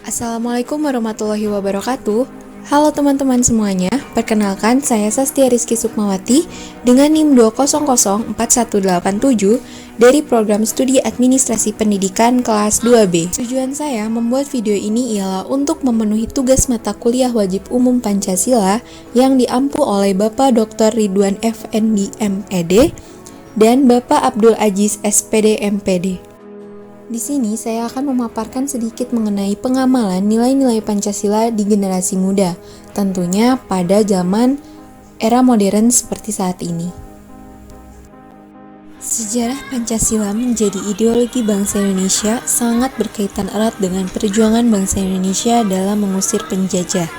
Assalamualaikum warahmatullahi wabarakatuh. Halo teman-teman semuanya, perkenalkan saya Sastia Rizky Sukmawati dengan NIM 2004187 dari Program Studi Administrasi Pendidikan kelas 2B. Tujuan saya membuat video ini ialah untuk memenuhi tugas mata kuliah wajib umum Pancasila yang diampu oleh Bapak Dr. Ridwan Effendi MED dan Bapak Abdul Aziz SPD MPD. Di sini saya akan memaparkan sedikit mengenai pengamalan nilai-nilai Pancasila di generasi muda, tentunya pada zaman era modern seperti saat ini. Sejarah Pancasila menjadi ideologi bangsa Indonesia sangat berkaitan erat dengan perjuangan bangsa Indonesia dalam mengusir penjajah.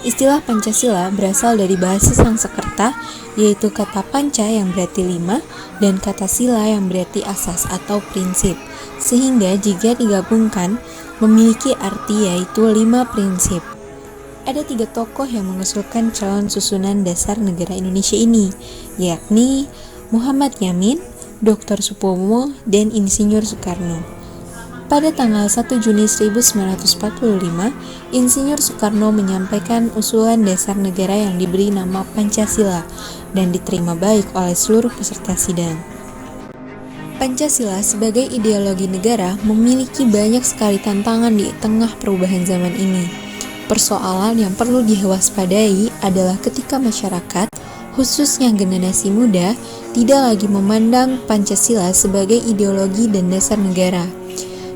Istilah Pancasila berasal dari bahasa Sanskerta, yaitu kata panca yang berarti 5 dan kata sila yang berarti asas atau prinsip. Sehingga jika digabungkan memiliki arti yaitu 5 prinsip. Ada 3 tokoh yang mengusulkan calon susunan dasar negara Indonesia ini, yakni Muhammad Yamin, Dr. Supomo, dan Insinyur Soekarno. Pada tanggal 1 Juni 1945, Insinyur Soekarno menyampaikan usulan dasar negara yang diberi nama Pancasila dan diterima baik oleh seluruh peserta sidang. Pancasila sebagai ideologi negara memiliki banyak sekali tantangan di tengah perubahan zaman ini. Persoalan yang perlu diwaspadai adalah ketika masyarakat, khususnya generasi muda, tidak lagi memandang Pancasila sebagai ideologi dan dasar negara.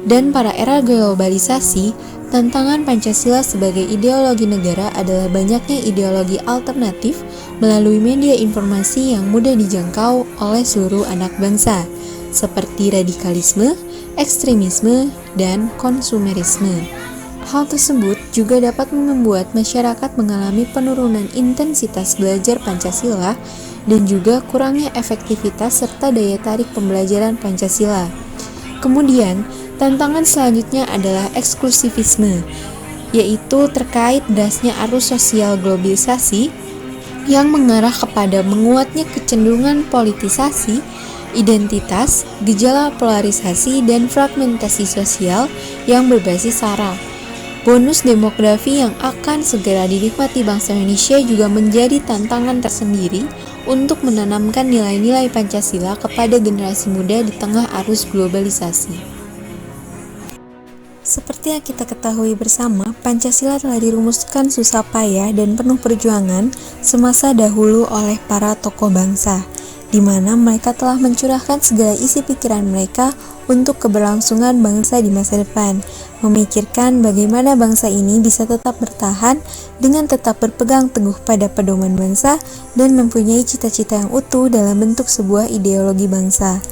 Dan pada era globalisasi, tantangan Pancasila sebagai ideologi negara adalah banyaknya ideologi alternatif melalui media informasi yang mudah dijangkau oleh seluruh anak bangsa, seperti radikalisme, ekstremisme, dan konsumerisme. Hal tersebut juga dapat membuat masyarakat mengalami penurunan intensitas belajar Pancasila dan juga kurangnya efektivitas serta daya tarik pembelajaran Pancasila. Kemudian, tantangan selanjutnya adalah eksklusivisme, yaitu terkait derasnya arus sosial globalisasi yang mengarah kepada menguatnya kecenderungan politisasi, identitas, gejala polarisasi, dan fragmentasi sosial yang berbasis sara. Bonus demografi yang akan segera dinikmati bangsa Indonesia juga menjadi tantangan tersendiri untuk menanamkan nilai-nilai Pancasila kepada generasi muda di tengah arus globalisasi. Seperti yang kita ketahui bersama, Pancasila telah dirumuskan susah payah dan penuh perjuangan semasa dahulu oleh para tokoh bangsa, di mana mereka telah mencurahkan segala isi pikiran mereka untuk keberlangsungan bangsa di masa depan, memikirkan bagaimana bangsa ini bisa tetap bertahan dengan tetap berpegang teguh pada pedoman bangsa dan mempunyai cita-cita yang utuh dalam bentuk sebuah ideologi bangsa.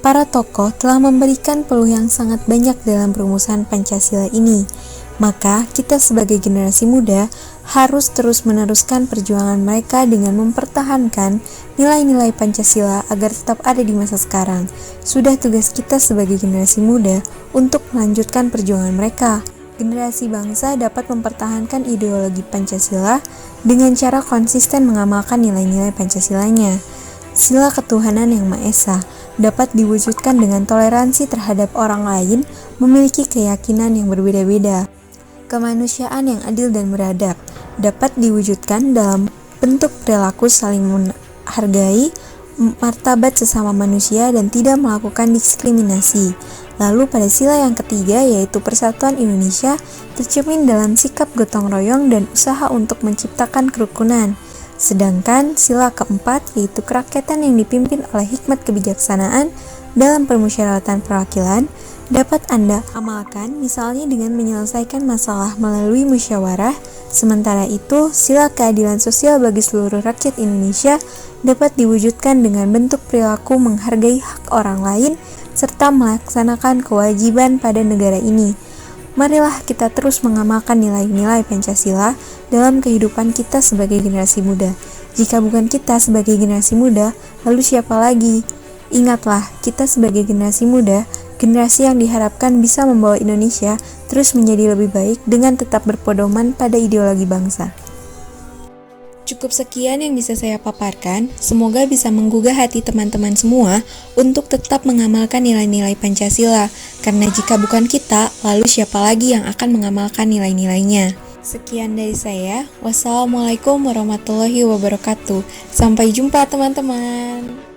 Para tokoh telah memberikan peluang yang sangat banyak dalam perumusan Pancasila ini. Maka, kita sebagai generasi muda harus terus meneruskan perjuangan mereka dengan mempertahankan nilai-nilai Pancasila agar tetap ada di masa sekarang. Sudah tugas kita sebagai generasi muda untuk melanjutkan perjuangan mereka. Generasi bangsa dapat mempertahankan ideologi Pancasila dengan cara konsisten mengamalkan nilai-nilai Pancasilanya. Sila ketuhanan yang Maha Esa dapat diwujudkan dengan toleransi terhadap orang lain, memiliki keyakinan yang berbeda-beda. Kemanusiaan yang adil dan beradab dapat diwujudkan dalam bentuk perilaku saling menghargai martabat sesama manusia dan tidak melakukan diskriminasi. Lalu pada sila yang ketiga, yaitu persatuan Indonesia, tercermin dalam sikap gotong royong dan usaha untuk menciptakan kerukunan. Sedangkan sila keempat, yaitu kerakyatan yang dipimpin oleh hikmat kebijaksanaan dalam permusyawaratan perwakilan, dapat Anda amalkan misalnya dengan menyelesaikan masalah melalui musyawarah. Sementara itu, sila keadilan sosial bagi seluruh rakyat Indonesia dapat diwujudkan dengan bentuk perilaku menghargai hak orang lain serta melaksanakan kewajiban pada negara ini. Marilah kita terus mengamalkan nilai-nilai Pancasila dalam kehidupan kita sebagai generasi muda. Jika bukan kita sebagai generasi muda, lalu siapa lagi? Ingatlah, kita sebagai generasi muda, generasi yang diharapkan bisa membawa Indonesia terus menjadi lebih baik dengan tetap berpedoman pada ideologi bangsa. Cukup sekian yang bisa saya paparkan, semoga bisa menggugah hati teman-teman semua untuk tetap mengamalkan nilai-nilai Pancasila, karena jika bukan kita, lalu siapa lagi yang akan mengamalkan nilai-nilainya. Sekian dari saya, wassalamualaikum warahmatullahi wabarakatuh. Sampai jumpa teman-teman.